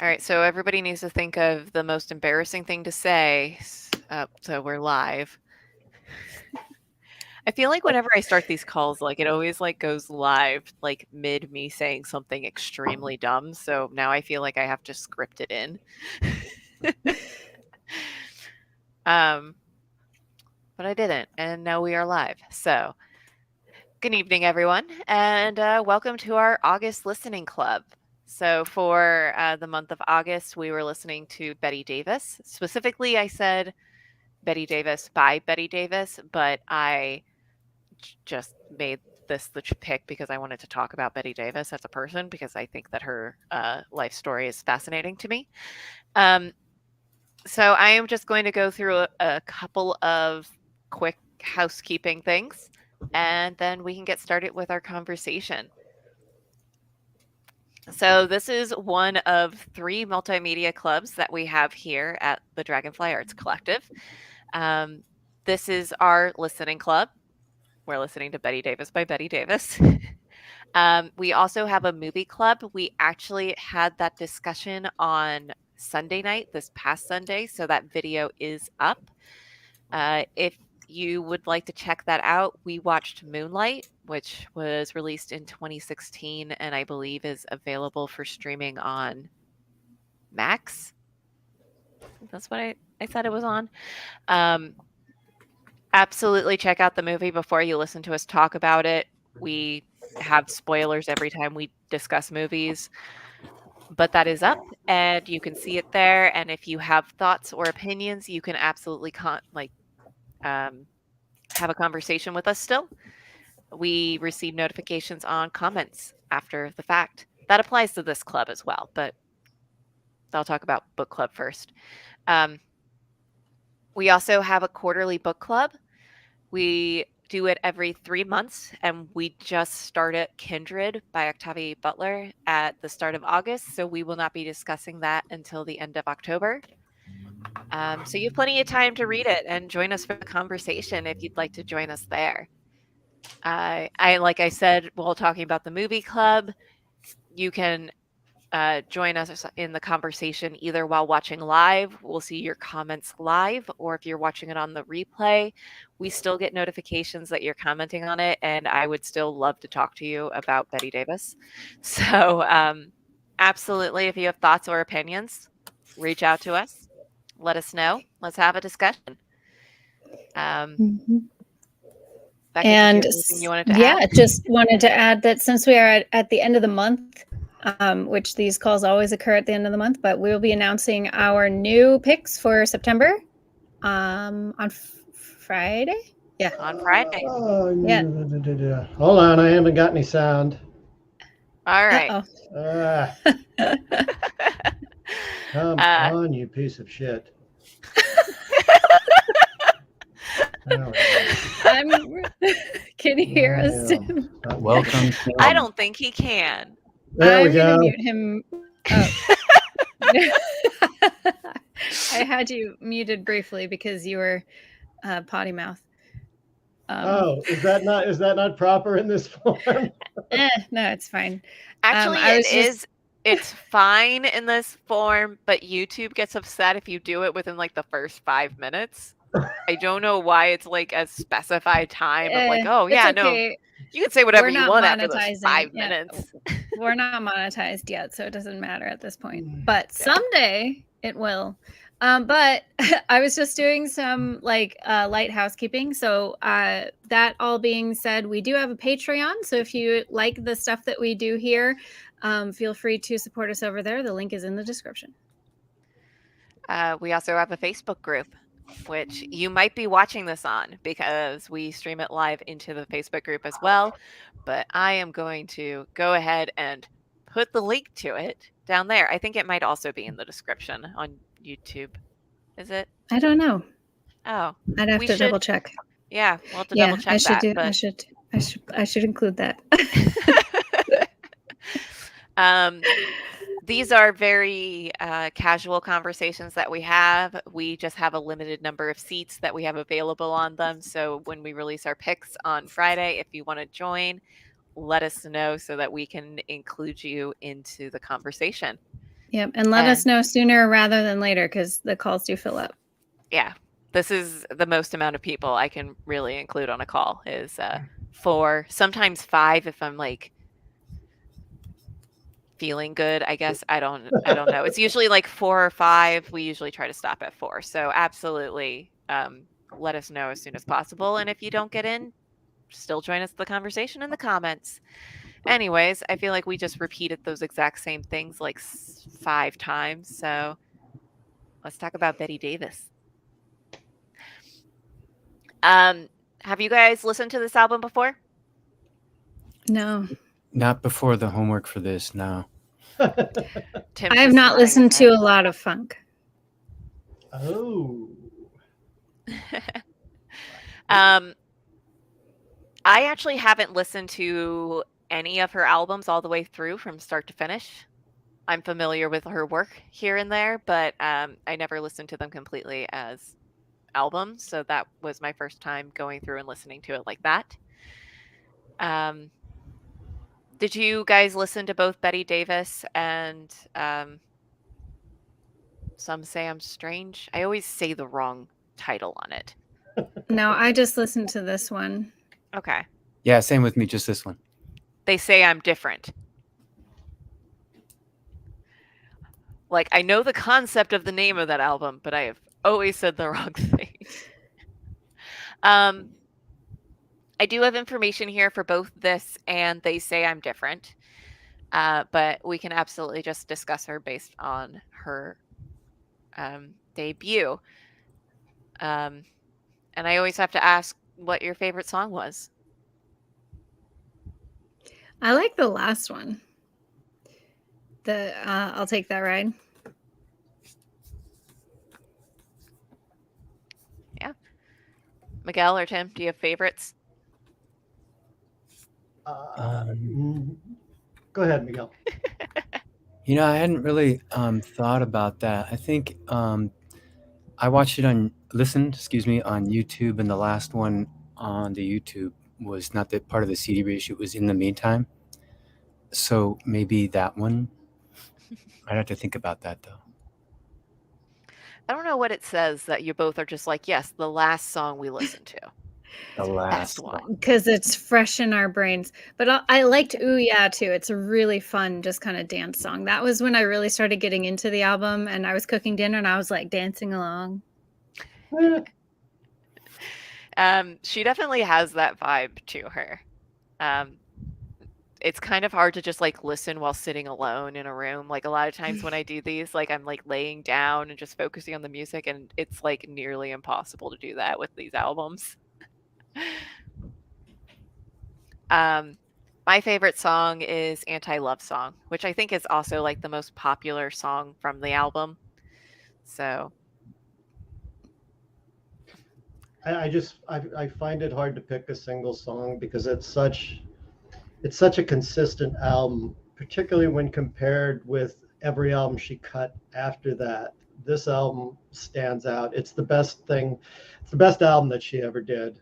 All right, so everybody needs to think of the most embarrassing thing to say. So we're live. I feel like whenever I start these calls, like it always like goes live like mid me saying something extremely dumb. So now I feel like I have to script it in. um, but I didn't, and now we are live. So good evening, everyone, and welcome to our August listening club. So for the month of August, we were listening to Betty Davis. Specifically, I said Betty Davis by Betty Davis, but I just made this the pick because I wanted to talk about Betty Davis as a person because I think that her life story is fascinating to me. Um, so I am just going to go through a couple of quick housekeeping things, and then we can get started with our conversation. So this is one of 3 multimedia clubs that we have here at the Dragonfly Arts Collective. This is our listening club. We're listening to Betty Davis by Betty Davis. We also have a movie club. We actually had that discussion on Sunday night, this past Sunday, so that video is up. If you would like to check that out, we watched Moonlight, which was released in 2016 and I believe is available for streaming on Max. That's what I said it was on. Absolutely check out the movie before you listen to us talk about it. We have spoilers every time we discuss movies, but that is up and you can see it there. And if you have thoughts or opinions, you can absolutely have a conversation with us still. We receive notifications on comments after the fact. That applies to this club as well, but I'll talk about book club first. We also have a quarterly book club. We do it every 3 months, and we just started Kindred by Octavia Butler at the start of August, so we will not be discussing that until the end of October. So you have plenty of time to read it and join us for the conversation if you'd like to join us there. Like I said, while talking about the movie club, you can join us in the conversation either while watching live, we'll see your comments live, or if you're watching it on the replay, we still get notifications that you're commenting on it, and I would still love to talk to you about Betty Davis. So, absolutely, if you have thoughts or opinions, reach out to us. Let us know. Let's have a discussion. Becca, did you And have anything you wanted to add? just wanted to add that since we are at the end of the month, which these calls always occur at the end of the month, but we'll be announcing our new picks for September on Friday. Yeah. On Friday. Yeah. Hold on, I haven't got any sound. All right. Ah, come on, you piece of shit. Can you hear us, Tim? Welcome. I don't think he can. There we I'm go. gonna mute him. I had you muted briefly because you were potty mouth. Is that not proper in this form? No, it's fine. Actually, it's fine in this form, but YouTube gets upset if you do it within like the first 5 minutes. I don't know why it's like a specified time of like, oh yeah, no, you can say whatever you want after those 5 minutes. We're not monetized yet, so it doesn't matter at this point. But someday it will. But I was just doing some light housekeeping. So that all being said, we do have a Patreon. So if you like the stuff that we do here, feel free to support us over there. The link is in the description. We also have a Facebook group, which you might be watching this on because we stream it live into the Facebook group as well. But I am going to go ahead and put the link to it down there. I think it might also be in the description on YouTube. Is it? I don't know. Oh, I'd have to double check. Yeah, we'll have to double check that. I should include that. These are very casual conversations that we have. We just have a limited number of seats that we have available on them. So when we release our picks on Friday, if you want to join, let us know so that we can include you into the conversation. Yep. And let us know sooner rather than later, because the calls do fill up. Yeah. This is the most amount of people I can really include on a call is 4, sometimes 5 if I'm like feeling good, I guess. I don't know. It's usually like 4 or 5. We usually try to stop at 4. So absolutely let us know as soon as possible. And if you don't get in, still join us in the conversation in the comments. Anyways, I feel like we just repeated those exact same things like 5 times. So let's talk about Betty Davis. Have you guys listened to this album before? No. Not before the homework for this, no. I have not listened to a lot of funk. Oh. I actually haven't listened to any of her albums all the way through from start to finish. I'm familiar with her work here and there, but I never listened to them completely as albums. So that was my first time going through and listening to it like that. Did you guys listen to both Betty Davis and Some Say I'm Strange? I always say the wrong title on it. No, I just listened to this one. Okay. Yeah, same with me, just this one. They Say I'm Different. Like, I know the concept of the name of that album, but I have always said the wrong thing. I do have information here for both this and They Say I'm Different. But we can absolutely just discuss her based on her debut. And I always have to ask what your favorite song was. I like the last one. The I'll Take That Ride. Yeah. Miguel or Tim, do you have favorites? Go ahead, Miguel. You know, I hadn't really thought about that. I think I watched it listened on YouTube, and the last one on the YouTube was not the part of the CD reissue. It was In the Meantime. So maybe that one. I'd have to think about that, though. I don't know what it says that you both are just like, yes, the last song we listened to. The last one. Because it's fresh in our brains. But I liked Ooh Yeah, too. It's a really fun, just kind of dance song. That was when I really started getting into the album, and I was cooking dinner, and I was like dancing along. She definitely has that vibe to her. It's kind of hard to just like listen while sitting alone in a room. Like a lot of times when I do these, like I'm like laying down and just focusing on the music, and it's like nearly impossible to do that with these albums. My favorite song is Anti-Love Song, which I think is also like the most popular song from the album. So I find it hard to pick a single song because it's such a consistent album, particularly when compared with every album she cut after that. This album stands out. It's the best thing. It's the best album that she ever did.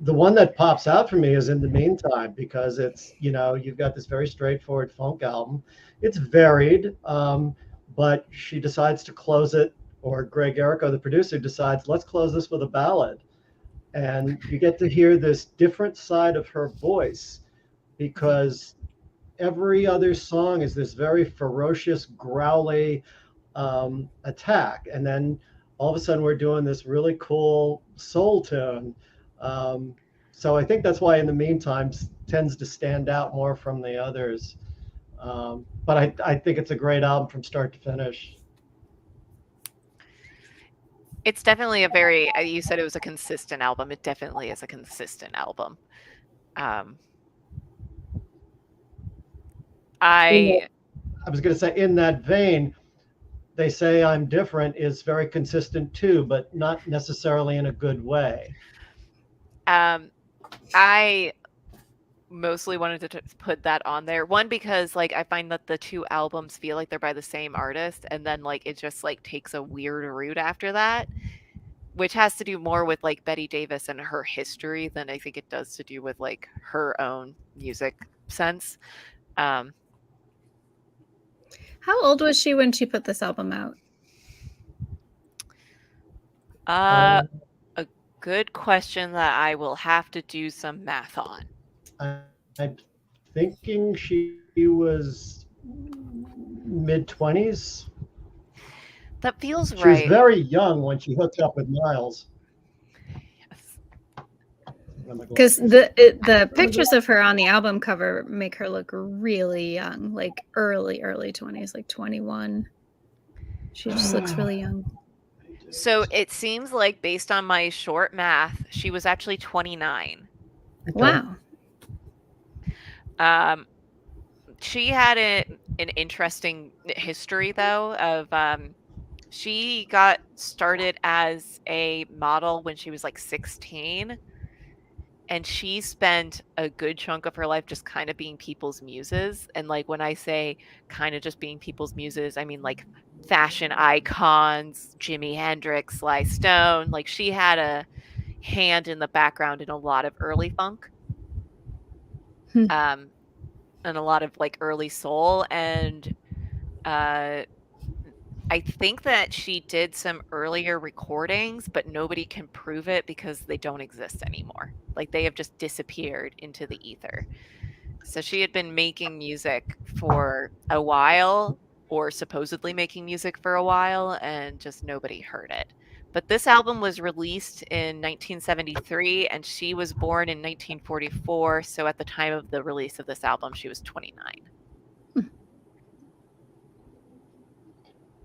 The one that pops out for me is In the Meantime, because it's, you've got this very straightforward funk album. It's varied, but she decides to close it, or Greg Errico, the producer, decides, let's close this with a ballad. And you get to hear this different side of her voice, because every other song is this very ferocious, growly attack. And then all of a sudden we're doing this really cool soul tune. So I think that's why In the Meantime tends to stand out more from the others. But I think it's a great album from start to finish. it's definitely you said it was a consistent album. It definitely is a consistent album. I was going to say, in that vein, They Say I'm Different is very consistent too, but not necessarily in a good way. I mostly wanted to put that on there. One, because like I find that the two albums feel like they're by the same artist, and then like it just like takes a weird route after that, which has to do more with like Betty Davis and her history than I think it does to do with like her own music sense. How old was she when she put this album out? A good question that I will have to do some math on. I'm thinking she was mid-20s. That feels She was right. very young when she hooked up with Miles. Yes. Because the pictures of her on the album cover make her look really young, like early 20s, like 21. She just looks really young. So it seems like, based on my short math, she was actually 29. Okay. Wow. She had an interesting history, though, of she got started as a model when she was like 16, and she spent a good chunk of her life just kind of being people's muses. And like, when I say kind of just being people's muses, I mean like fashion icons, Jimi Hendrix, Sly Stone. Like, she had a hand in the background in a lot of early funk. Hmm. And a lot of like early soul. And I think that she did some earlier recordings, but nobody can prove it because they don't exist anymore. Like, they have just disappeared into the ether. So she had been making music for a while, or supposedly making music for a while, and just nobody heard it. But this album was released in 1973, and she was born in 1944. So at the time of the release of this album, she was 29.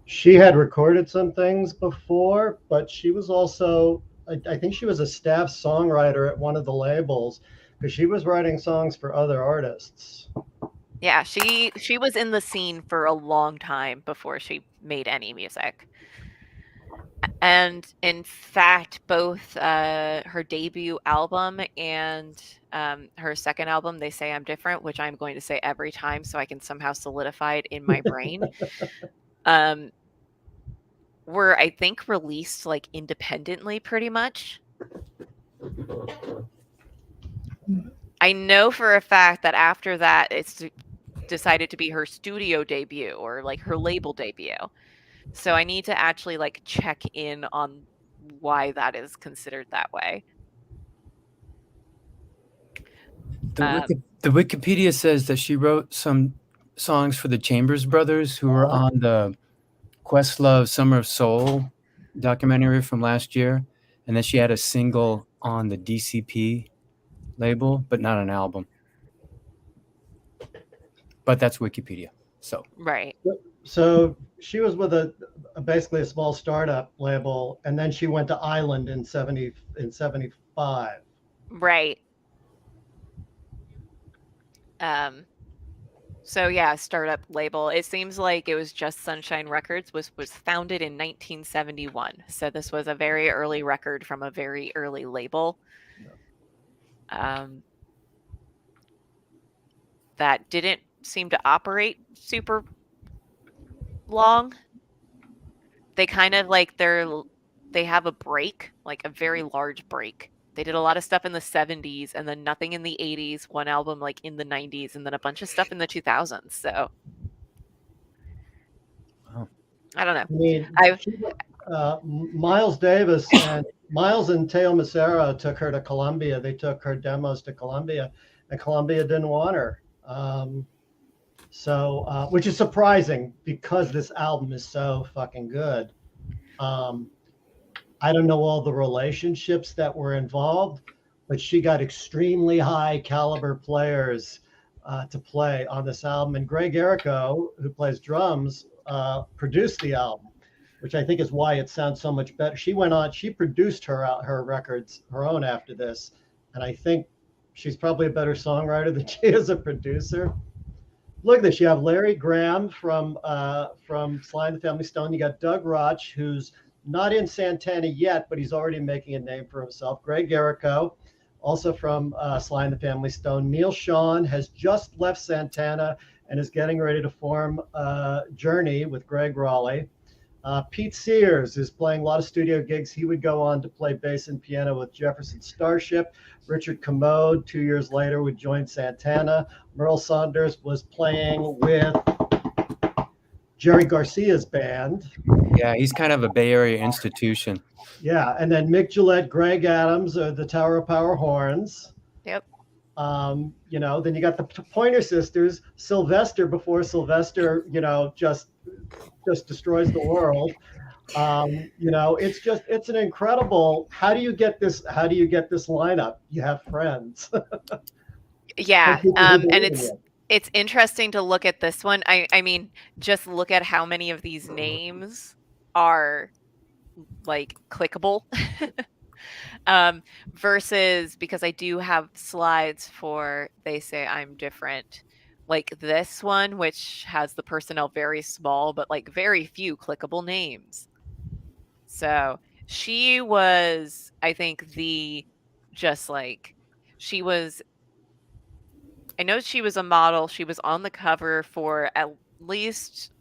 She had recorded some things before, but she was also, I think she was a staff songwriter at one of the labels, because she was writing songs for other artists. Yeah, she was in the scene for a long time before she made any music. And in fact, both her debut album and her second album, They Say I'm Different, which I'm going to say every time so I can somehow solidify it in my brain, were, I think, released like independently pretty much. I know for a fact that after that, it's decided to be her studio debut, or like her label debut. So I need to actually like check in on why that is considered that way. The Wikipedia says that she wrote some songs for the Chambers Brothers, who were on the Questlove Summer of Soul documentary from last year, and then she had a single on the DCP label, but not an album. But that's Wikipedia. So Right. So she was with basically a small startup label, and then she went to Island in 75. Right. So yeah, startup label. It seems like it was Just Sunshine Records, was founded in 1971. So this was a very early record from a very early label. That didn't seem to operate super long. They kind of like they have a break, like a very large break. They did a lot of stuff in the 70s, and then nothing in the 80s, one album like in the 90s, and then a bunch of stuff in the 2000s. So wow. I don't know. I mean, Miles Davis and Miles and Teo Macero took her to Columbia. They took her demos to Columbia, and Columbia didn't want her. Which is surprising, because this album is so fucking good. I don't know all the relationships that were involved, but she got extremely high caliber players to play on this album. And Greg Errico, who plays drums, produced the album, which I think is why it sounds so much better. She produced her records, her own, after this. And I think she's probably a better songwriter than she is a producer. Look at this. You have Larry Graham from Sly and the Family Stone. You got Doug Roch, who's not in Santana yet, but he's already making a name for himself. Greg Errico, also from Sly and the Family Stone. Neil Sean has just left Santana and is getting ready to form Journey with Greg Raleigh. Pete Sears is playing a lot of studio gigs. He would go on to play bass and piano with Jefferson Starship. Richard Commode, 2 years later, would join Santana. Merle Saunders was playing with Jerry Garcia's band. Yeah, he's kind of a Bay Area institution. Yeah, and then Mick Gillette, Greg Adams are the Tower of Power horns. Yep. You know, then you got the Pointer Sisters, Sylvester before Sylvester, you know, just destroys the world. You know, it's an incredible. How do you get this lineup? You have friends. Yeah. And people who And believe in it. it's interesting to look at this one. I mean, just look at how many of these names are like clickable. Versus, because I do have slides for They Say I'm Different, like this one, which has the personnel very small, but like very few clickable names. So she was, I think, I know she was a model. She was on the cover for at least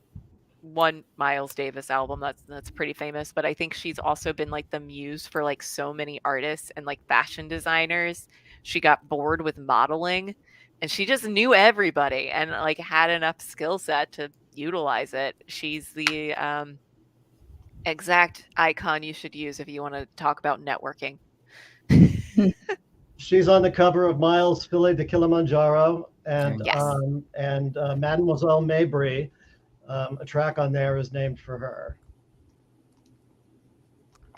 one Miles Davis album that's pretty famous, but I think she's also been like the muse for like so many artists and like fashion designers. She got bored with modeling and she just knew everybody and like had enough skill set to utilize it. She's the exact icon you should use if you want to talk about networking. She's on the cover of Miles' Philly to Kilimanjaro, and Yes. Mademoiselle Mabry, a track on there is named for her.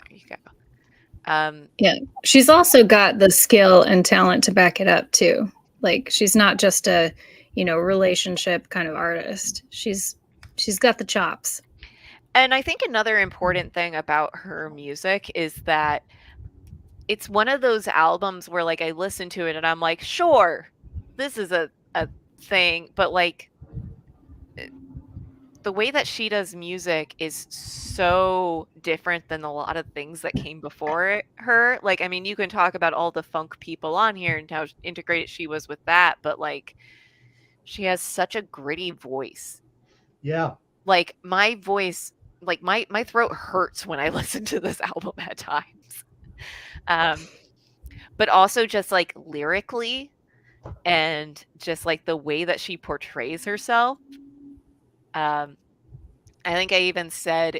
There you go. She's also got the skill and talent to back it up too. Like she's not just a, you know, relationship kind of artist. She's got the chops. And I think another important thing about her music is that it's one of those albums where like I listen to it and I'm like, sure, this is a thing, but like the way that she does music is so different than a lot of things that came before her. Like, I mean, you can talk about all the funk people on here and how integrated she was with that, but like she has such a gritty voice. Yeah. Like my voice, like my throat hurts when I listen to this album at times. But also just like lyrically and just like the way that she portrays herself. I think I even said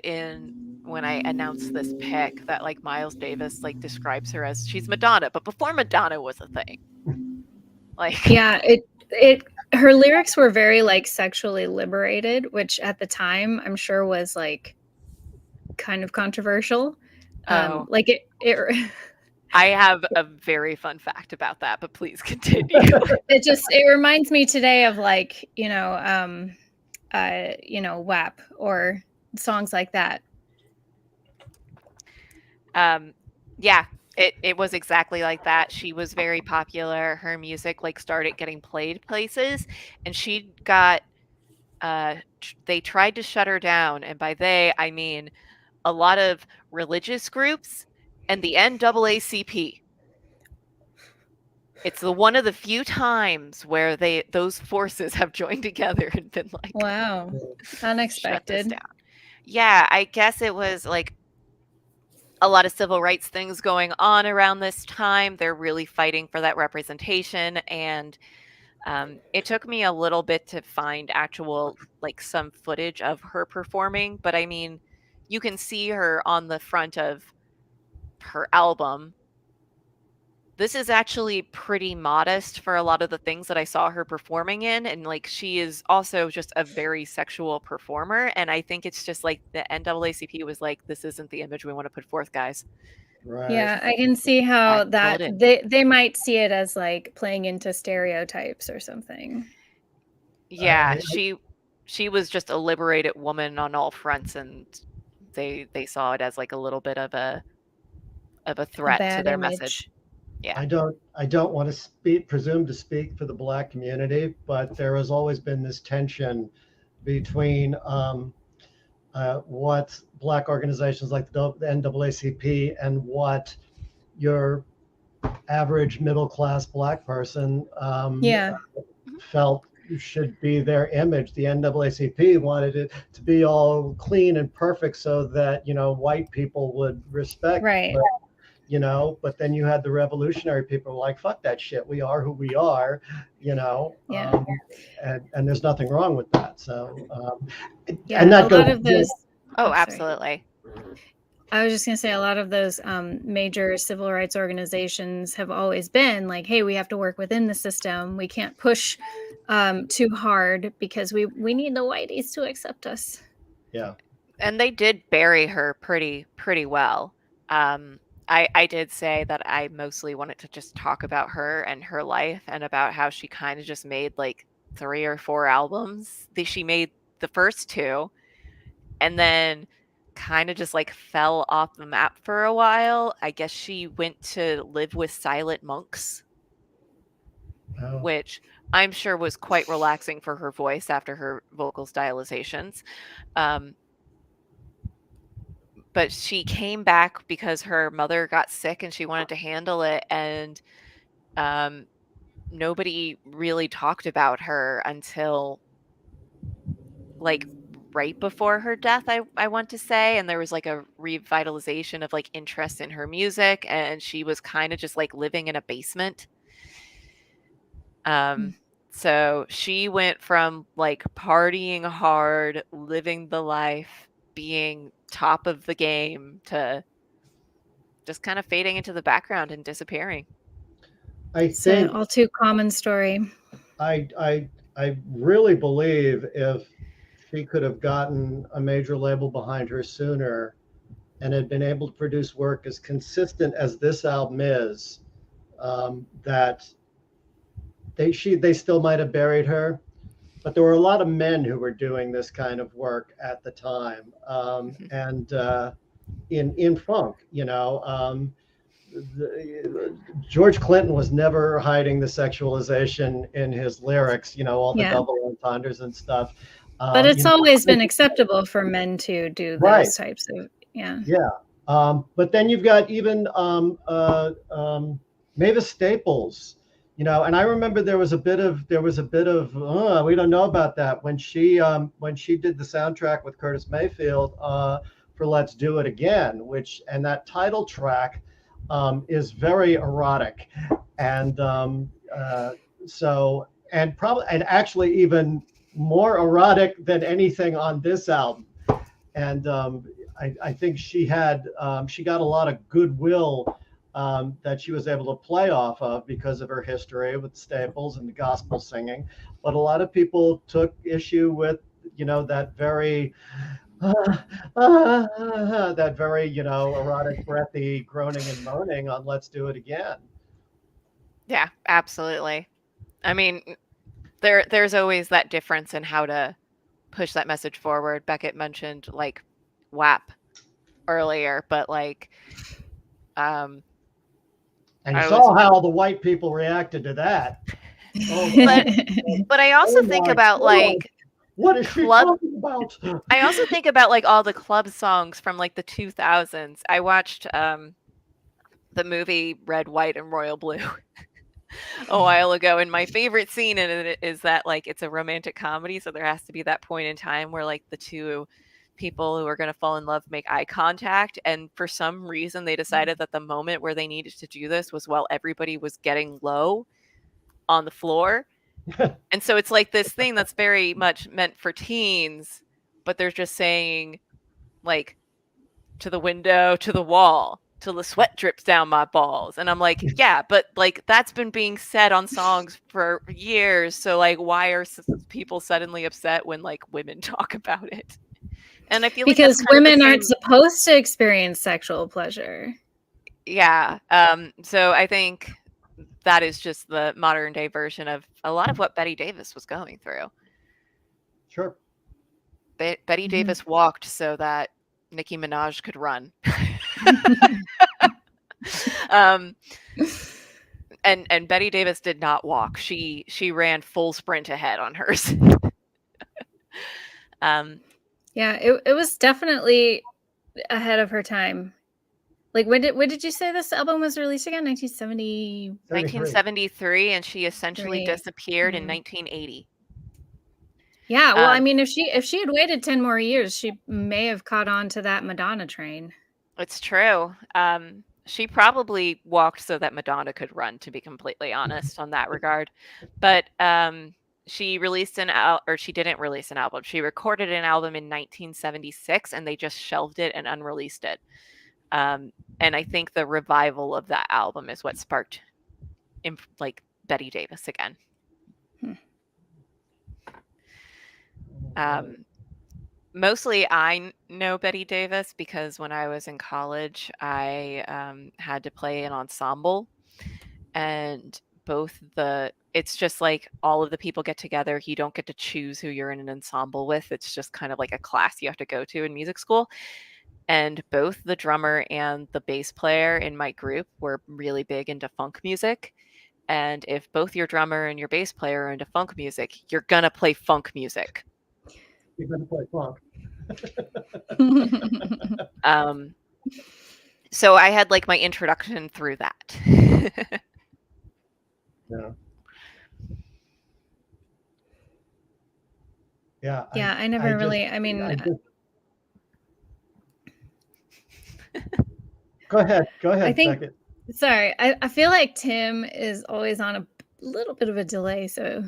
when I announced this pick that like Miles Davis like describes her as she's Madonna, but before Madonna was a thing. Like yeah, her lyrics were very like sexually liberated, which at the time I'm sure was like kind of controversial. Like it I have a very fun fact about that, but please continue. it reminds me today of like, you know, WAP or songs like that. Yeah, it was exactly like that. She was very popular. Her music like started getting played places, and she got they tried to shut her down, and by they I mean a lot of religious groups and the NAACP. It's one of the few times where those forces have joined together and been like, wow, unexpected. Shut this down. Yeah, I guess it was like a lot of civil rights things going on around this time. They're really fighting for that representation, and it took me a little bit to find actual like some footage of her performing, but I mean, you can see her on the front of her album. This is actually pretty modest for a lot of the things that I saw her performing in, and like she is also just a very sexual performer, and I think it's just like the NAACP was like, this isn't the image we want to put forth, guys. Right. Yeah, I can see how that they might see it as like playing into stereotypes or something. Yeah, she was just a liberated woman on all fronts, and they saw it as like a little bit of a threat to their message. Yeah. I don't want to presume to speak for the Black community, but there has always been this tension between what Black organizations like the NAACP and what your average middle class Black person felt should be their image. The NAACP wanted it to be all clean and perfect so that, you know, white people would respect. Right. But, you know, but then you had the revolutionary people like, fuck that shit. We are who we are, you know, Yeah. and there's nothing wrong with that. So, Yeah, and that a goes, lot of those. Oh, sorry. absolutely. I was just going to say a lot of those major civil rights organizations have always been like, hey, we have to work within the system. We can't push too hard because we need the whiteys to accept us. yeah. And they did bury her pretty well. I did say that I mostly wanted to just talk about her and her life and about how she kind of just made like 3 or 4 albums. She made the first 2 and then kind of just like fell off the map for a while. I guess she went to live with Silent Monks, Oh. which I'm sure was quite relaxing for her voice after her vocal stylizations. But she came back because her mother got sick and she wanted to handle it, and nobody really talked about her until like right before her death, I want to say, and there was like a revitalization of like interest in her music, and she was kind of just like living in a basement. So she went from like partying hard, living the life, being top of the game to just kind of fading into the background and disappearing. It's an think all too common story. I really believe if she could have gotten a major label behind her sooner and had been able to produce work as consistent as this album is, that they still might have buried her. But there were a lot of men who were doing this kind of work at the time, and in funk, you know. George Clinton was never hiding the sexualization in his lyrics, you know, all the double entendres and stuff. But it's always been acceptable for men to do those types of, yeah. But then you've got even Mavis Staples, you know, and I remember there was a bit of we don't know about that when she did the soundtrack with Curtis Mayfield for Let's Do It Again, and that title track is very erotic, and actually even more erotic than anything on this album. And I think she got a lot of goodwill that she was able to play off of because of her history with Staples and the gospel singing. But a lot of people took issue with, you know, that very you know, erotic, breathy groaning and moaning on Let's Do It Again. Yeah, absolutely. I mean, there's always that difference in how to push that message forward. Beckett mentioned like WAP earlier, but like and you saw how the white people reacted to that. But I also think about like what is she talking about? I also think about like all the club songs from like the 2000s. I watched the movie Red, White, and Royal Blue a while ago, and my favorite scene in it is that like it's a romantic comedy, so there has to be that point in time where like the two people who are going to fall in love make eye contact, and for some reason they decided that the moment where they needed to do this was while everybody was getting low on the floor. And so it's like this thing that's very much meant for teens, but they're just saying like to the window, to the wall, till the sweat drips down my balls. And I'm like, yeah, but like that's been being said on songs for years. So like, why are people suddenly upset when like women talk about it? And I feel because like women aren't supposed to experience sexual pleasure. Yeah. So I think that is just the modern day version of a lot of what Betty Davis was going through. Sure. Betty Davis walked so that Nicki Minaj could run. And Betty Davis did not walk. She ran full sprint ahead on hers. Yeah, it was definitely ahead of her time. Like when did you say this album was released again? 1973, and she essentially disappeared in 1980. Yeah, well, I mean, if she had waited 10 more years, she may have caught on to that Madonna train. It's true. She probably walked so that Madonna could run, to be completely honest on that regard. But she released or she didn't release an album. She recorded an album in 1976, and they just shelved it and unreleased it. And I think the revival of that album is what sparked, like, Betty Davis again. Mostly I know Betty Davis because when I was in college, I had to play an ensemble, and it's just like all of the people get together. You don't get to choose who you're in an ensemble with. It's just kind of like a class you have to go to in music school. And both the drummer and the bass player in my group were really big into funk music. And if both your drummer and your bass player are into funk music, you're going to play funk music. You're going to play funk. So I had like my introduction through that. Yeah. Yeah. Yeah, I never really. I mean, go ahead. I think. Beckett. Sorry, I feel like Tim is always on a little bit of a delay, so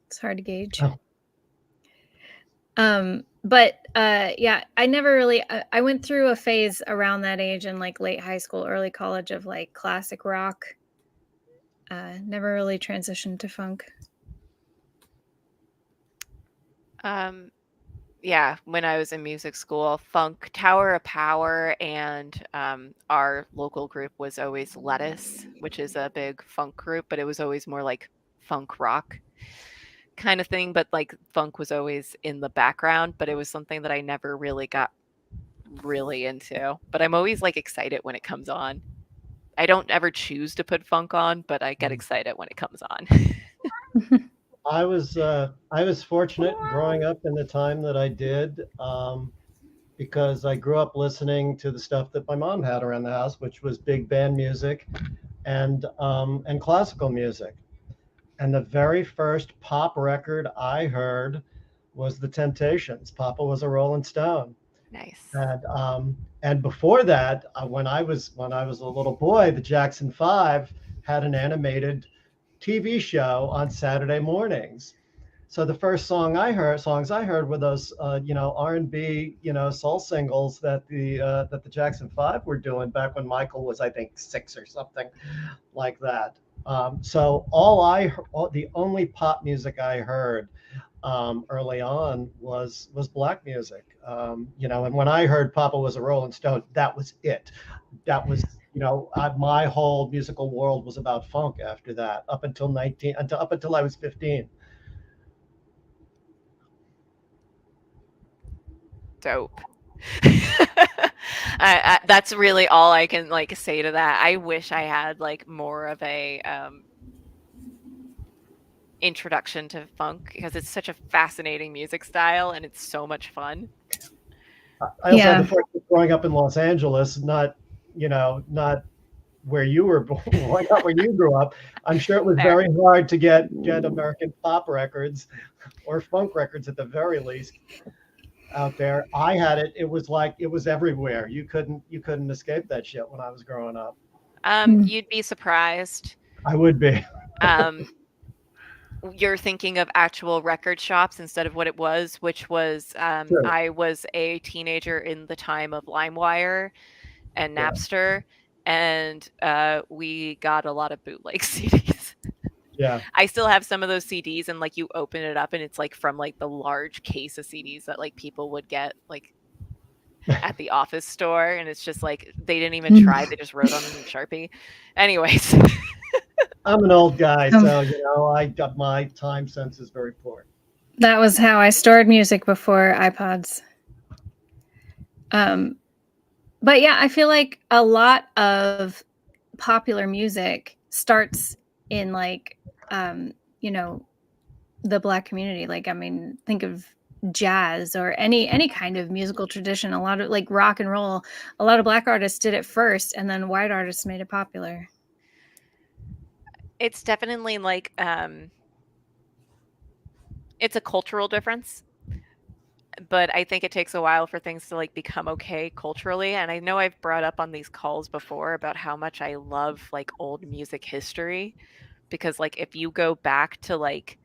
it's hard to gauge. Oh. But yeah, I never really. I went through a phase around that age in like late high school, early college of like classic rock. Never really transitioned to funk. Yeah, when I was in music school, funk, Tower of Power, and our local group was always Lettuce, which is a big funk group, but it was always more like funk rock kind of thing. But like funk was always in the background, but it was something that I never really got really into. But I'm always like excited when it comes on. I don't ever choose to put funk on, but I get excited when it comes on. I was fortunate growing up in the time that I did, because I grew up listening to the stuff that my mom had around the house, which was big band music and classical music. And the very first pop record I heard was The Temptations. Papa Was a Rolling Stone. Nice. And before that, when I was a little boy, the Jackson 5 had an animated TV show on Saturday mornings. So the first songs I heard were those R&B, soul singles that the Jackson 5 were doing back when Michael was, I think, 6 or something like that. So the only pop music I heard early on was black music. And when I heard Papa Was a Rolling Stone, that was it. That was, my whole musical world was about funk after that, up until I was 15. Dope. That's really all I can like say to that. I wish I had like more of a introduction to funk because it's such a fascinating music style and it's so much fun. I also had the fortune of growing up in Los Angeles, not where you were born, not where you grew up. I'm sure it was very hard to get American pop records or funk records at the very least out there. I had it. It was everywhere. You couldn't escape that shit when I was growing up. You'd be surprised. I would be. You're thinking of actual record shops instead of what it was, which was Sure. I was a teenager in the time of LimeWire and Napster, and we got a lot of bootleg CDs. Yeah. I still have some of those CDs, and like you open it up and it's like from like the large case of CDs that like people would get like at the office store, and it's just like they didn't even try, they just wrote on them in Sharpie. Anyways. I'm an old guy, so I got my time sense is very poor. That was how I stored music before iPods. But yeah, I feel like a lot of popular music starts in like the Black community. Like, I mean, think of jazz or any kind of musical tradition. A lot of like rock and roll, a lot of Black artists did it first, and then white artists made it popular. It's definitely like it's a cultural difference. but I think it takes a while for things to like become okay culturally. And I know I've brought up on these calls before about how much I love like old music history, because like if you go back to like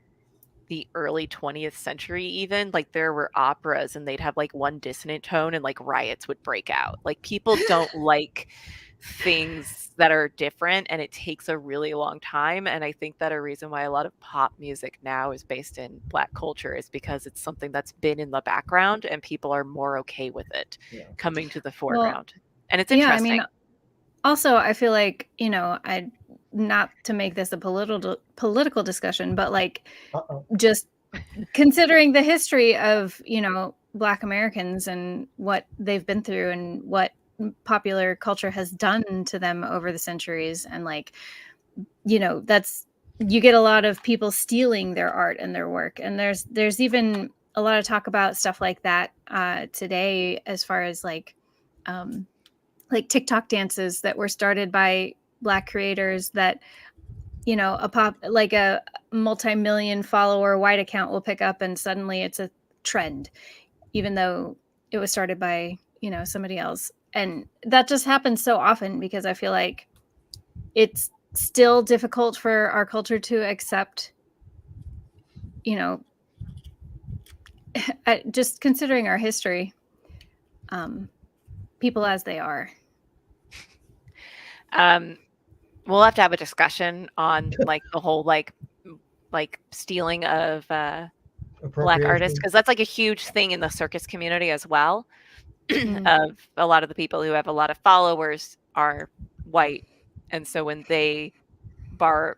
the early 20th century, even like there were operas and they'd have like one dissonant tone and like riots would break out. Like people don't like things that are different, and it takes a really long time. And I think that a reason why a lot of pop music now is based in Black culture is because it's something that's been in the background and people are more okay with it coming to the foreground. And it's Yeah, I interesting. mean, also, I feel like, I not to make this a political discussion, but like just considering the history of, Black Americans and what they've been through and what popular culture has done to them over the centuries, and like, that's, you get a lot of people stealing their art and their work, and there's even a lot of talk about stuff like that today, as far as like TikTok dances that were started by Black creators that, a multi-million follower white account will pick up and suddenly it's a trend, even though it was started by, somebody else. And that just happens so often because I feel like it's still difficult for our culture to accept, just considering our history, people as they are. We'll have to have a discussion on like the whole like stealing of Black artists, because that's like a huge thing in the circus community as well. Of a lot of the people who have a lot of followers are white, and so when they borrow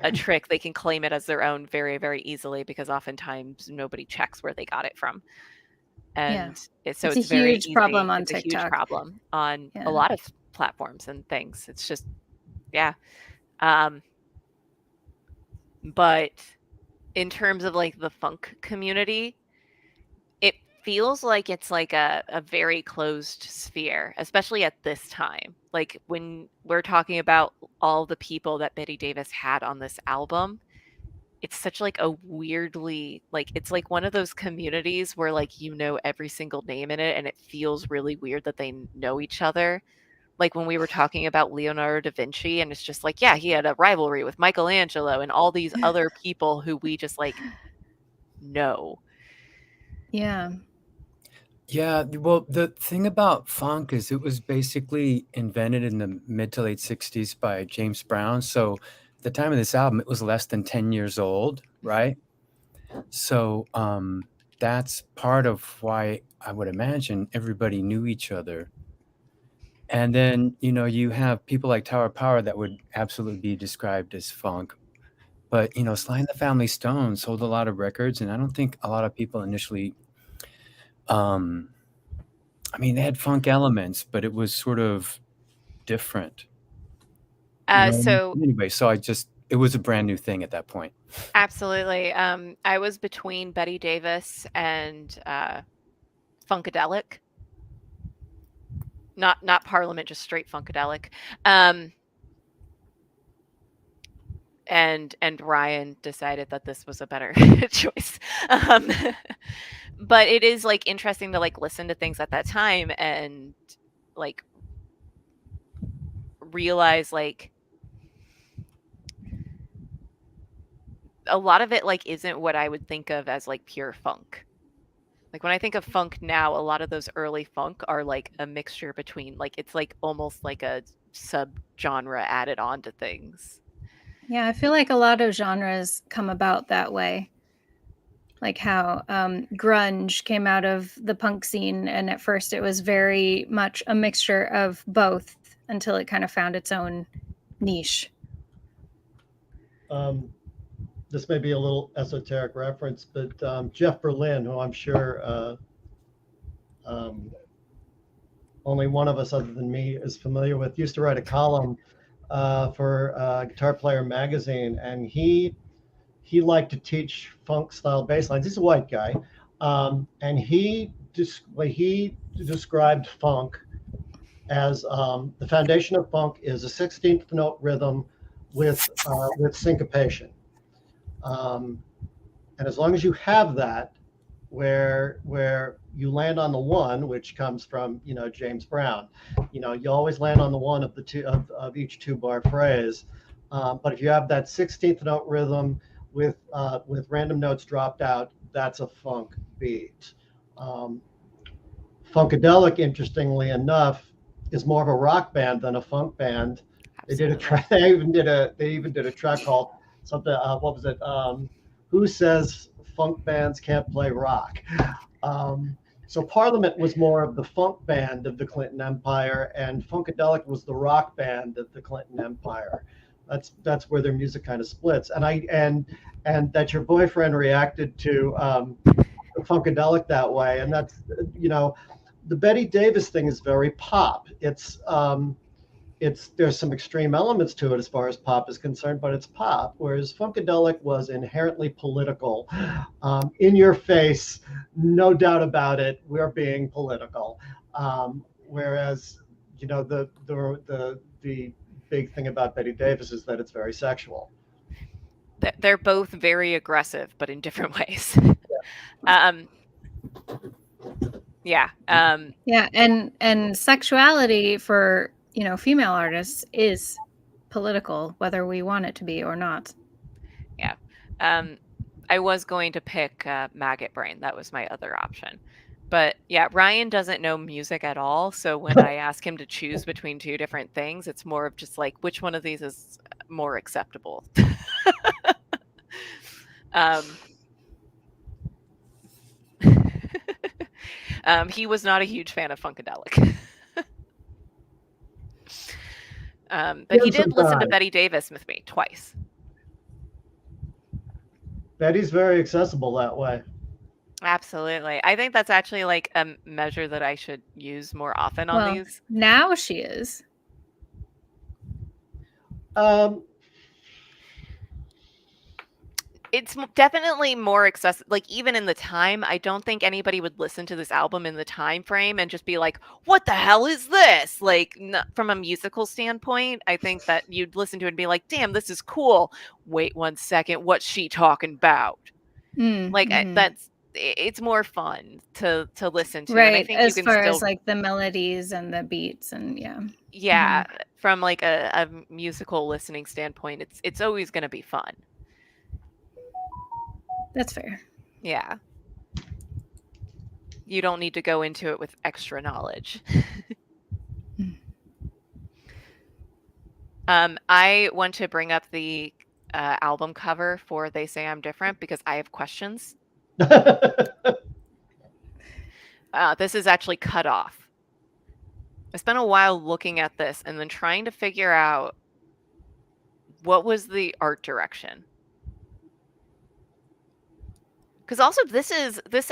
a trick, they can claim it as their own very, very easily, because oftentimes nobody checks where they got it from. And it's a very huge problem on it's TikTok. a huge problem on a lot of platforms and things. It's just, but in terms of like the funk community, it feels like it's like a very closed sphere, especially at this time. Like when we're talking about all the people that Betty Davis had on this album, it's such like a weirdly, like, it's like one of those communities where like every single name in it, and it feels really weird that they know each other. Like when we were talking about Leonardo da Vinci, and it's just like, yeah, he had a rivalry with Michelangelo and all these other people who we just like know. Yeah. Yeah, well, the thing about funk is it was basically invented in the mid to late 60s by James Brown. So at the time of this album, it was less than 10 years old, right? So that's part of why I would imagine everybody knew each other. And then, you have people like Tower of Power that would absolutely be described as funk. But, Sly and the Family Stone sold a lot of records, and I don't think a lot of people initially they had funk elements, but it was sort of different. Anyway, so it was a brand new thing at that point. Absolutely. I was between Betty Davis and Funkadelic. Not Parliament, just straight Funkadelic. And Ryan decided that this was a better choice. But it is like interesting to like listen to things at that time and like realize like a lot of it like isn't what I would think of as like pure funk. Like when I think of funk now, a lot of those early funk are like a mixture between, like, it's like almost like a sub-genre added on to things. Yeah, I feel like a lot of genres come about that way. Like how grunge came out of the punk scene, and at first it was very much a mixture of both until it kind of found its own niche. This may be a little esoteric reference, but Jeff Berlin, who I'm sure only one of us other than me is familiar with, used to write a column for Guitar Player magazine, and he liked to teach funk style bass lines. He's a white guy, and he described funk as the foundation of funk is a 16th note rhythm with syncopation. And as long as you have that, where you land on the one, which comes from, James Brown. You always land on the one of the two of each 2-bar phrase. But if you have that 16th note rhythm with random notes dropped out, that's a funk beat. Funkadelic, interestingly enough, is more of a rock band than a funk band. Absolutely. They even did a track called something. What was it? Who says funk bands can't play rock? So Parliament was more of the funk band of the Clinton Empire, and Funkadelic was the rock band of the Clinton Empire. That's where their music kind of splits. And that your boyfriend reacted to Funkadelic that way, and that's the Betty Davis thing is very pop. There's some extreme elements to it as far as pop is concerned, but it's pop. Whereas Funkadelic was inherently political, in your face, no doubt about it. We're being political. Whereas the big thing about Betty Davis is that it's very sexual. They're both very aggressive, but in different ways. Yeah. Yeah, and sexuality for female artists is political, whether we want it to be or not. Yeah. I was going to pick Maggot Brain. That was my other option. But yeah, Ryan doesn't know music at all. So when I ask him to choose between two different things, it's more of just like, which one of these is more acceptable? He was not a huge fan of Funkadelic. But he did listen to Betty Davis with me twice. Betty's very accessible that way. Absolutely. I think that's actually like a measure that I should use more often on these. Now she is. It's definitely more accessible. Like even in the time, I don't think anybody would listen to this album in the time frame and just be like, "What the hell is this?" Like from a musical standpoint, I think that you'd listen to it and be like, "Damn, this is cool." Wait 1 second, what's she talking about? It's more fun to listen to. Right. And I think as you can far still, as like the melodies and the beats and yeah, from like a musical listening standpoint, it's always going to be fun. That's fair. Yeah. You don't need to go into it with extra knowledge. I want to bring up the album cover for They Say I'm Different because I have questions. This is actually cut off. I spent a while looking at this and then trying to figure out what was the art direction. Because also this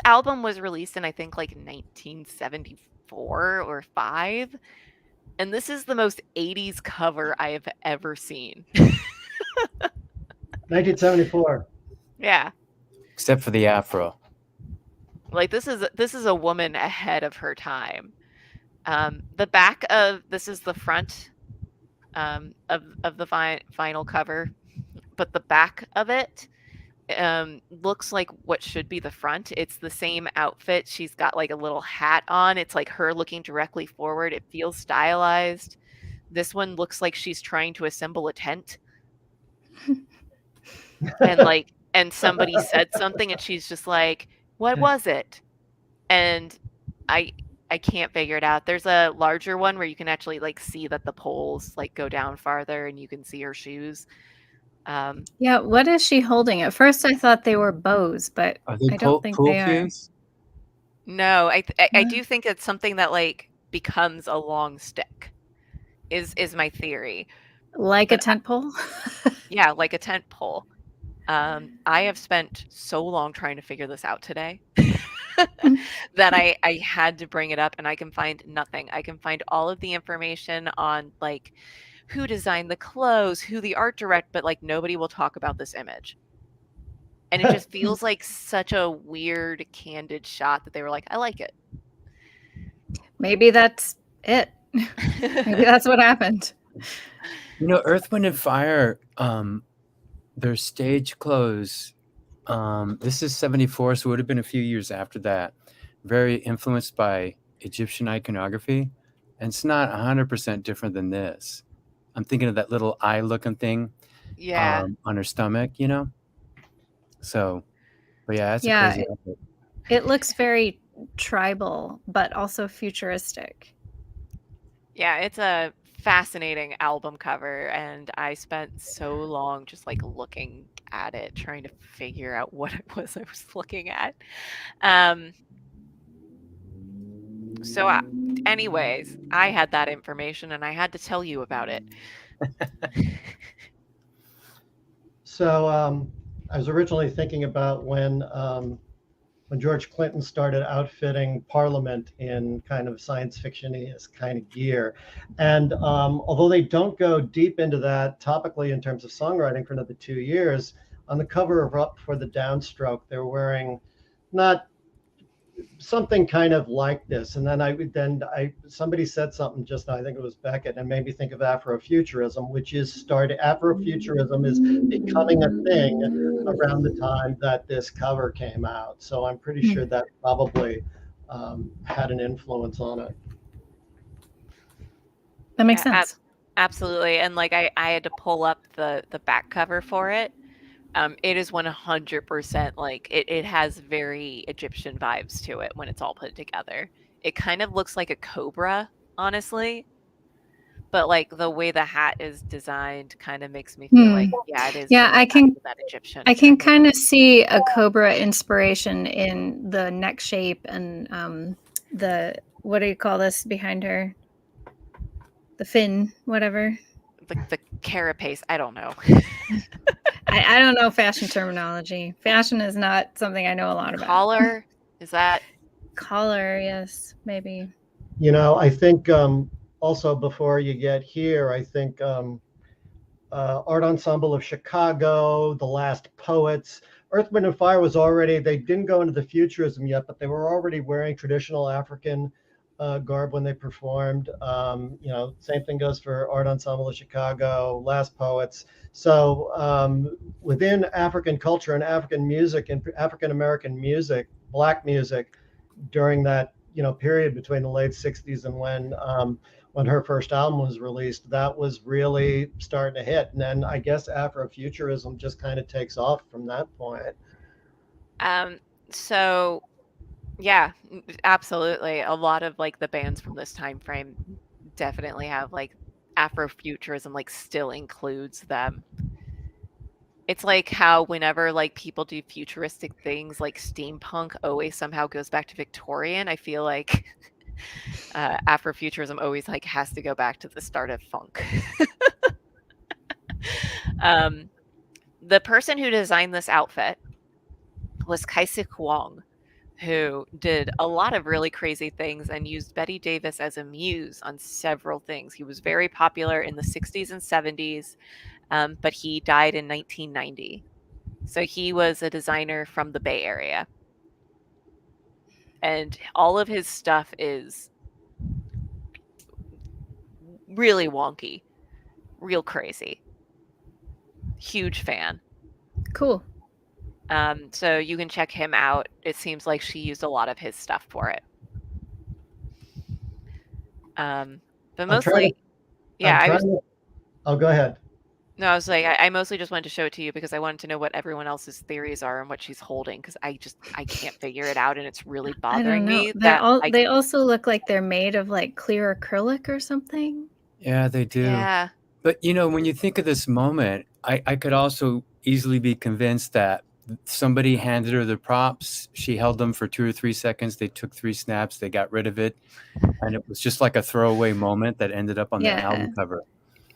album was released in I think like 1974 or 5, and this is the most 80s cover I have ever seen. 1974. Yeah. Except for the afro. Like this is a woman ahead of her time. The back of this is the front of the vinyl cover, but the back of it looks like what should be the front. It's the same outfit. She's got like a little hat on. It's like her looking directly forward. It feels stylized. This one looks like she's trying to assemble a tent. and somebody said something and she's just like, what was it? And I can't figure it out. There's a larger one where you can actually like see that the poles like go down farther and you can see her shoes. Yeah, what is she holding? At first I thought they were bows, but Are they I don't think pool they are. cues? No, I do think it's something that like becomes a long stick is my theory. Like a tent pole? Yeah, like a tent pole. I have spent so long trying to figure this out today that I had to bring it up, and I can find nothing. I can find all of the information on like who designed the clothes, who the art directed, but like nobody will talk about this image. And it just feels like such a weird, candid shot that they were like, I like it. Maybe that's it. Maybe that's what happened. Earth, Wind, and Fire, their stage clothes This is 74, so it would have been a few years after that. Very influenced by Egyptian iconography. And it's not 100% different than this. I'm thinking of that little eye looking thing Yeah. on her stomach, you know? So, but yeah, that's a Yeah, crazy outfit. it looks very tribal, but also futuristic. Yeah, it's a fascinating album cover, and I spent so long just like looking at it, trying to figure out what it was I was looking at. So, anyways, I had that information and I had to tell you about it. So I was originally thinking about when George Clinton started outfitting Parliament in kind of science fiction-y kind of gear. And although they don't go deep into that topically in terms of songwriting for another 2 years, on the cover of Up for the Downstroke, they're wearing not something kind of like this. And then somebody said something just now, I think it was Beckett, and made me think of Afrofuturism, which is Afrofuturism is becoming a thing around the time that this cover came out. So I'm pretty sure that probably had an influence on it. That makes Yeah, sense. absolutely. And like I had to pull up the back cover for it. It is 100% like it has very Egyptian vibes to it when it's all put together. It kind of looks like a cobra, honestly. But like the way the hat is designed kind of makes me feel like, yeah, it is Yeah, going I back can to that Egyptian. I can kind of see a cobra inspiration in the neck shape and the what do you call this behind her? The fin, whatever. the carapace. I don't know. I don't know fashion terminology. Fashion is not something I know a lot about. Collar, is that? Collar, yes, maybe. You know, I think also before you get here, I think Art Ensemble of Chicago, The Last Poets, Earth, Wind, and Fire was already, they didn't go into the futurism yet, but they were already wearing traditional African garb when they performed. You know, same thing goes for Art Ensemble of Chicago, Last Poets. So within African culture and African music and African American music, Black music, during that period between the late 60s and when her first album was released, that was really starting to hit. And then I guess Afrofuturism just kind of takes off from that point. So yeah, absolutely. A lot of like the bands from this time frame definitely have like Afrofuturism like still includes them. It's like how whenever like people do futuristic things like steampunk always somehow goes back to Victorian. I feel like Afrofuturism always like has to go back to the start of funk. The person who designed this outfit was Kaisik Wong, who did a lot of really crazy things and used Betty Davis as a muse on several things. He was very popular in the 60s and 70s, but he died in 1990. So he was a designer from the Bay Area. And all of his stuff is really wonky, real crazy. Huge fan. Cool. So you can check him out. It seems like she used a lot of his stuff for it. But mostly, Oh, go ahead. No, I was like, I mostly just wanted to show it to you because I wanted to know what everyone else's theories are and what she's holding because I can't figure it out and it's really bothering me. They also look like they're made of like clear acrylic or something. Yeah, they do. Yeah. But you know, when you think of this moment, I could also easily be convinced that somebody handed her the props. She held them for 2 or 3 seconds. They took 3 snaps. They got rid of it. And it was just like a throwaway moment that ended up on the album cover.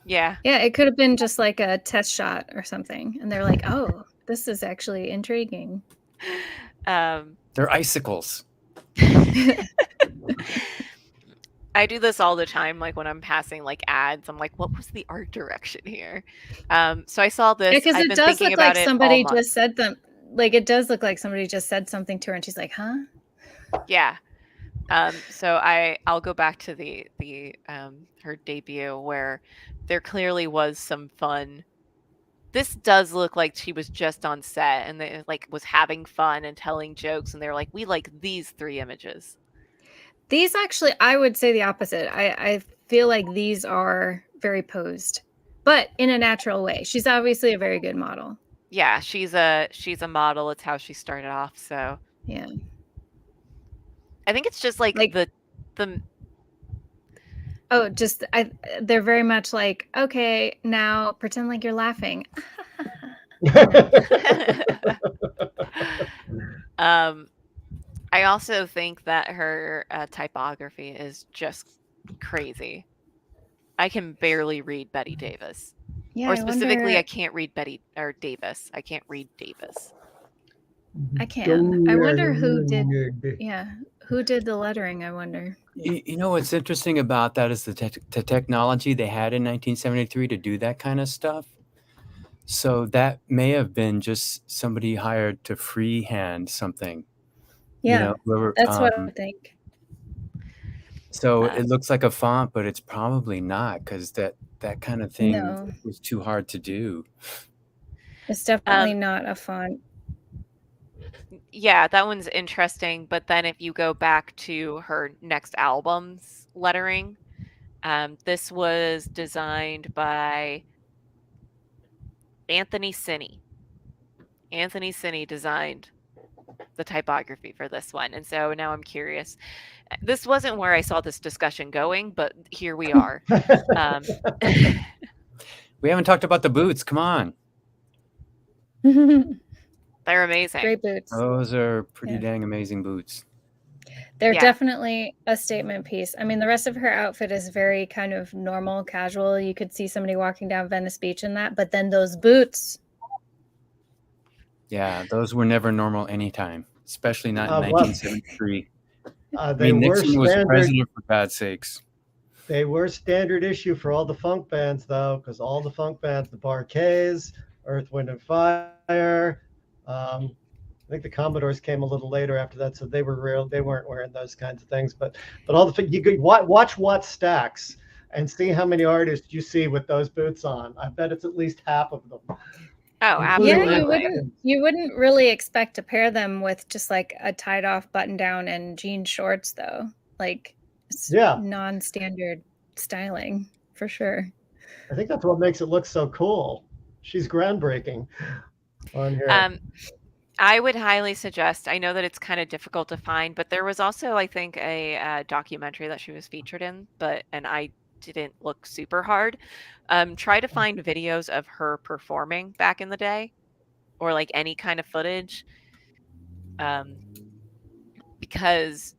Yeah. Yeah, it could have been just like a test shot or something. And they're like, oh, this is actually intriguing. They're icicles. I do this all the time, like when I'm passing like ads, I'm like, what was the art direction here? So I saw this. Because it does look like somebody just said them. Like it does look like somebody just said something to her and she's like, huh? Yeah. So I'll go back to the her debut where there clearly was some fun This does look like she was just on set and they like was having fun and telling jokes, and they're like, we like these 3 images. These actually, I would say the opposite. I feel like these are very posed, but in a natural way. She's obviously a very good model. Yeah, she's a model. It's how she started off. So Yeah. I think it's just like the Oh, just they're very much like, okay, now pretend like you're laughing. I also think that her typography is just crazy. I can barely read Betty Davis. Yeah, Or specifically, I wonder, can't read Betty or Davis. I can't read Davis. I can. I wonder who did. Yeah, who did the lettering? I wonder. You know what's interesting about that is the technology they had in 1973 to do that kind of stuff. So that may have been just somebody hired to freehand something. Yeah, You know, whoever, that's what I think. so it looks like a font, but it's probably not, because that kind of thing No. was too hard to do. It's definitely not a font. Yeah, that one's interesting. But then if you go back to her next album's lettering, this was designed by Anthony Cinny. Anthony Cinny designed the typography for this one. And so now I'm curious. This wasn't where I saw this discussion going, but here we are. We haven't talked about the boots. Come on. They're amazing. Great boots. Those are pretty dang amazing boots. They're definitely a statement piece. I mean, the rest of her outfit is very kind of normal, casual. You could see somebody walking down Venice Beach in that, but then those boots. Yeah, those were never normal anytime, especially not in 1973. I They mean, were Nixon was standard. president, for God's sakes. They were standard issue for all the funk bands, though, because all the funk bands, the Bar-Kays, Earth, Wind, and Fire. I think the Commodores came a little later after that, so they weren't wearing those kinds of things. But all the you could watch Watt Stacks and see how many artists you see with those boots on. I bet it's at least half of them. Oh, absolutely. Yeah, you wouldn't really expect to pair them with just like a tied off button down and jean shorts, though. Like, it's non-standard styling for sure. I think that's what makes it look so cool. She's groundbreaking on here. I would highly suggest, I know that it's kind of difficult to find, but there was also, I think, a documentary that she was featured in, and I didn't look super hard. Try to find videos of her performing back in the day, or like any kind of footage, because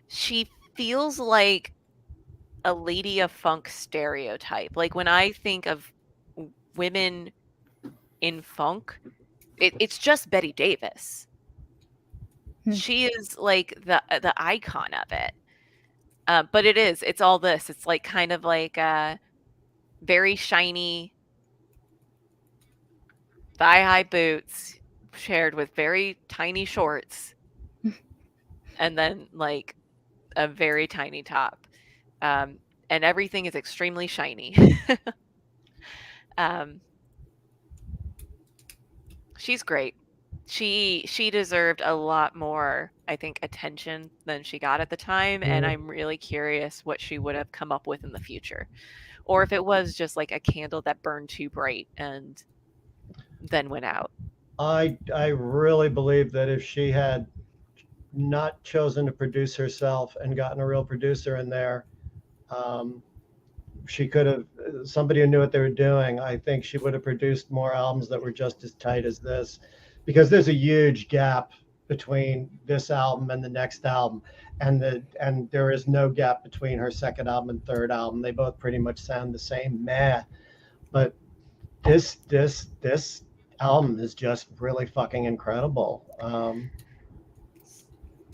she feels like a lady of funk stereotype. Like when I think of women in funk, it's just Betty Davis. She is like the icon of it. But it's all this. It's like kind of like very shiny thigh-high boots paired with very tiny shorts, and then like a very tiny top. And everything is extremely shiny. She's great. She deserved a lot more, I think, attention than she got at the time, and I'm really curious what she would have come up with in the future, or if it was just like a candle that burned too bright and then went out. I really believe that if she had not chosen to produce herself and gotten a real producer in there, she could have, somebody who knew what they were doing, I think she would have produced more albums that were just as tight as this, because there's a huge gap between this album and the next album, and there is no gap between her second album and third album. They both pretty much sound the same, but this album is just really fucking incredible.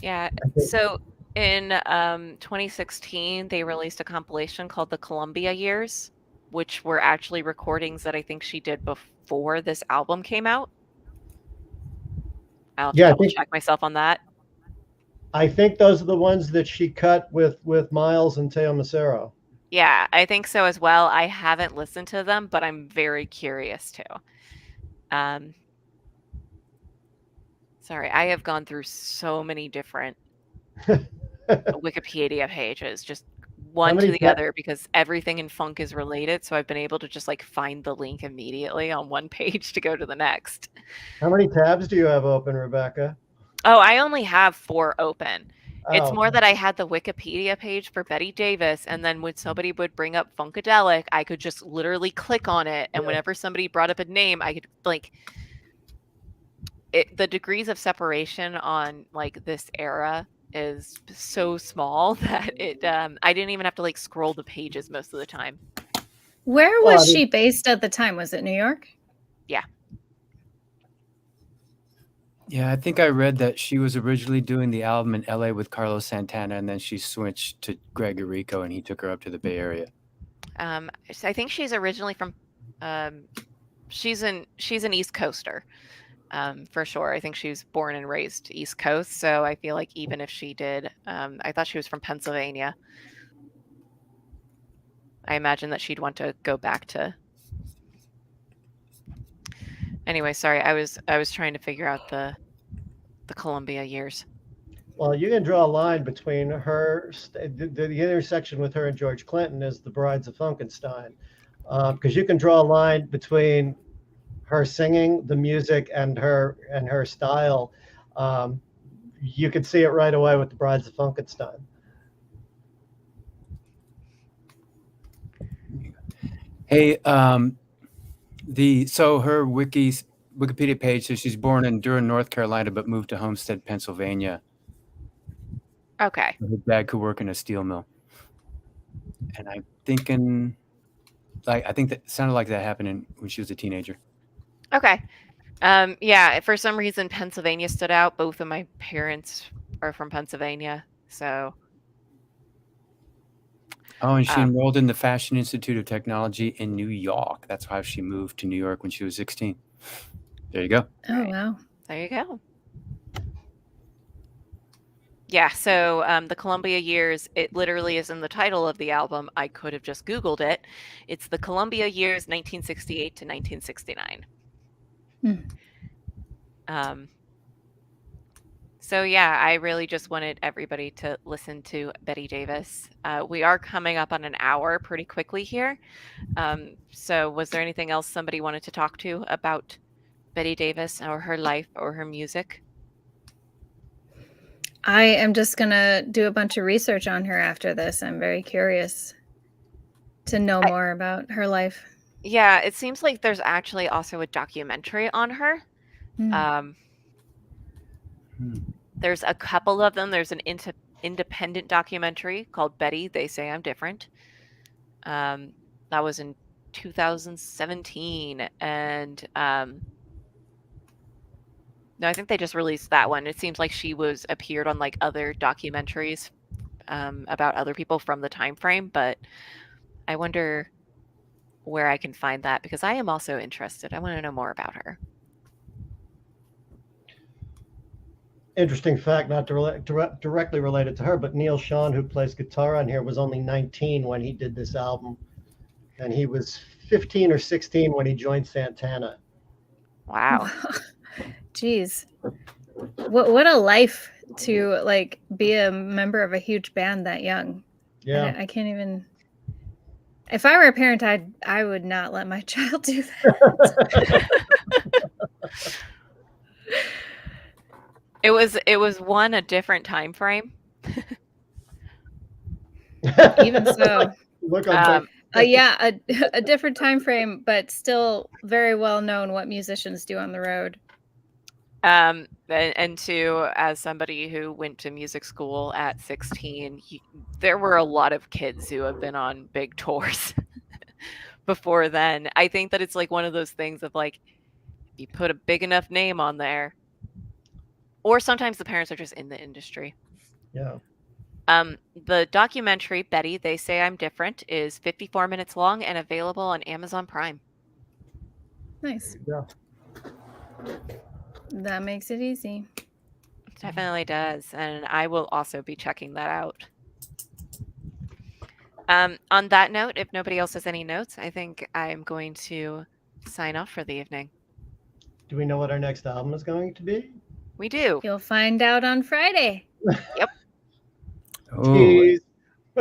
Yeah. So in 2016, they released a compilation called the Columbia Years, which were actually recordings that I think she did before this album came out. I'll have to double check myself on that. I think those are the ones that she cut with Miles and Teo Macero. Yeah, I think so as well. I haven't listened to them, but I'm very curious to. Sorry, I have gone through so many different Wikipedia pages, just one to many the ta- other, because everything in funk is related. So I've been able to just like find the link immediately on one page to go to the next. How many tabs do you have open, Rebecca? Oh, I only have 4 open. It's Oh, more that I had the Wikipedia page for Betty Davis, and then when somebody would bring up Funkadelic, I could just literally click on it, and Yeah. whenever somebody brought up a name, I could like the degrees of separation on like this era is so small that I didn't even have to like scroll the pages most of the time. Where Well, was she based at the time? Was it New York? Yeah, I think I read that she was originally doing the album in LA with Carlos Santana, and then she switched to Greg Errico, and he took her up to the Bay Area. So I think she's originally from she's an East Coaster. For sure. I think she was born and raised East Coast, so I feel like even if she did, I thought she was from Pennsylvania. I imagine that she'd want to go back to. Anyway, sorry, I was trying to figure out the Columbia years. well, you can draw a line between her. The intersection with her and George Clinton is the Brides of Funkenstein, because you can draw a line between her singing, the music, and her style. You could see it right away with the Brides of Funkenstein. Hey, so her Wikipedia page says she's born in Durham, North Carolina, but moved to Homestead, Pennsylvania. Okay. Her dad could work in a steel mill, and I'm thinking, I think that sounded like that happened when she was a teenager. Okay. Yeah, for some reason Pennsylvania stood out. Both of my parents are from Pennsylvania, so. Oh, and she enrolled in the Fashion Institute of Technology in New York. That's why she moved to New York when she was 16. There you go. Oh, Right. wow. There you go. Yeah, so the Columbia Years, it literally is in the title of the album. I could have just Googled it. It's the Columbia Years 1968 to 1969. So yeah, I really just wanted everybody to listen to Betty Davis. We are coming up on an hour pretty quickly here. So was there anything else somebody wanted to talk to about Betty Davis or her life or her music? I am just going to do a bunch of research on her after this. I'm very curious to know more about her life. Yeah, it seems like there's actually also a documentary on her. There's a couple of them. There's an independent documentary called Betty, They Say I'm Different. That was in 2017. And no, I think they just released that one. It seems like she appeared on like other documentaries about other people from the time frame, but I wonder where I can find that because I am also interested. I want to know more about her. Interesting fact, not directly related to her, but Neil Sean, who plays guitar on here, was only 19 when he did this album, and he was 15 or 16 when he joined Santana. Wow. Jeez. What a life to like be a member of a huge band that young. Yeah. I can't even. If I were a parent, I would not let my child do that. It was a different time frame. Even so. Look on yeah, a different time frame, but still very well known what musicians do on the road. And two, as somebody who went to music school at 16, there were a lot of kids who have been on big tours before then. I think that it's like one of those things of like, you put a big enough name on there, or sometimes the parents are just in the industry. Yeah. The documentary, Betty, They Say I'm Different, is 54 minutes long and available on Amazon Prime. Nice. Yeah. That makes it easy. Definitely does. And I will also be checking that out. On that note, if nobody else has any notes, I think I'm going to sign off for the evening. Do we know what our next album is going to be? We do. You'll find out on Friday. Oh, Tease.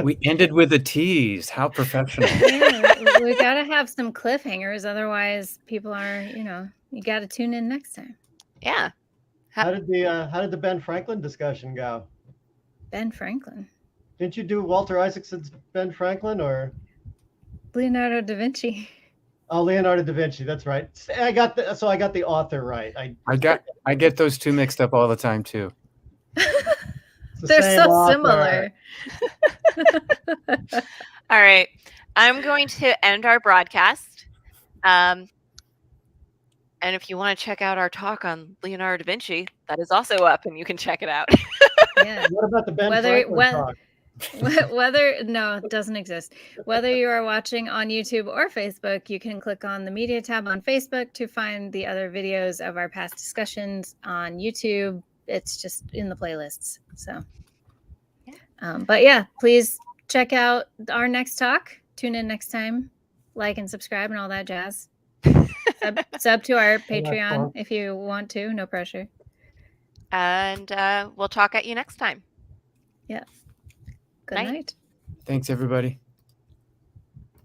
we ended with a tease. How professional. Yeah, we got to have some cliffhangers. Otherwise, people are, you got to tune in next time. Yeah. How did the Ben Franklin discussion go? Ben Franklin. Didn't you do Walter Isaacson's Ben Franklin or Leonardo da Vinci. Leonardo da Vinci? That's right. I got the author right. I get those two mixed up all the time too. It's the They're same so author. similar. All right. I'm going to end our broadcast. And if you want to check out our talk on Leonardo da Vinci, that is also up and you can check it out. Yeah. What about the Ben Whether- Franklin talk? No, it doesn't exist. Whether you are watching on YouTube or Facebook, you can click on the media tab on Facebook to find the other videos of our past discussions. On YouTube, it's just in the playlists. So, but yeah, please check out our next talk. Tune in next time, like and subscribe and all that jazz. Sub to our Patreon fun. if you want to. No pressure. And we'll talk at you next time. Yeah. Good Night. night. Thanks, everybody.